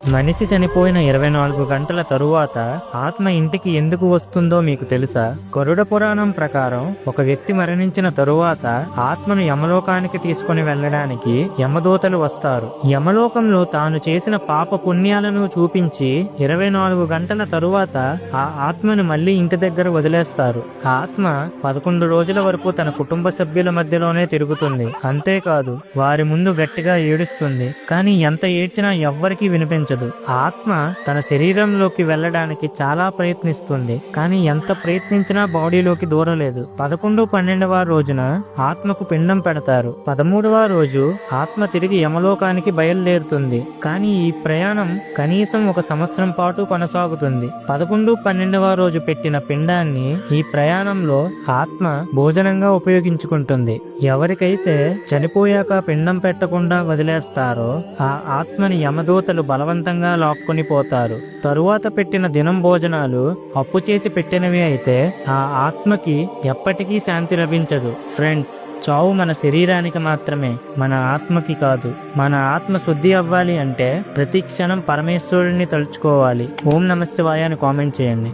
మనిషి చనిపోయిన 24 గంటల తరువాత ఆత్మ ఇంటికి ఎందుకు వస్తుందో మీకు తెలుసా? గరుడ పురాణం ప్రకారం ఒక వ్యక్తి మరణించిన తరువాత ఆత్మను యమలోకానికి తీసుకుని వెళ్ళడానికి యమదూతలు వస్తారు. యమలోకంలో తాను చేసిన పాప పుణ్యాలను చూపించి 24 గంటల తరువాత ఆ ఆత్మను మళ్లీ ఇంటి దగ్గర వదిలేస్తారు. ఆ ఆత్మ 11 రోజుల వరకు తన కుటుంబ సభ్యుల మధ్యలోనే తిరుగుతుంది. అంతేకాదు, వారి ముందు గట్టిగా ఏడుస్తుంది. కానీ ఎంత ఏడ్చినా ఎవ్వరికీ వినిపించదు. ఆత్మ తన శరీరంలోకి వెళ్ళడానికి చాలా ప్రయత్నిస్తుంది, కానీ ఎంత ప్రయత్నించినా బాడీలోకి దూరలేదు. 11, 12వ రోజున ఆత్మకు పిండం పెడతారు. 13వ రోజు ఆత్మ తిరిగి యమలోకానికి బయలుదేరుతుంది. కానీ ఈ ప్రయాణం కనీసం 1 సంవత్సరం పాటు కొనసాగుతుంది. 11, 12వ రోజు పెట్టిన పిండాన్ని ఈ ప్రయాణంలో ఆత్మ భోజనంగా ఉపయోగించుకుంటుంది. ఎవరికైతే చనిపోయాక పిండం పెట్టకుండా వదిలేస్తారో ఆ ఆత్మని యమదూతలు బలవంతంగా లాక్కొని పోతారు. తరువాత పెట్టిన దినం భోజనాలు అప్పు చేసి పెట్టినవి అయితే ఆ ఆత్మకి ఎప్పటికీ శాంతి లభించదు. ఫ్రెండ్స్, చావు మన శరీరానికి మాత్రమే, మన ఆత్మకి కాదు. మన ఆత్మ శుద్ధి అవ్వాలి అంటే ప్రతి క్షణం పరమేశ్వరుడిని తలుచుకోవాలి. ఓం నమః శివాయ అని కామెంట్ చేయండి.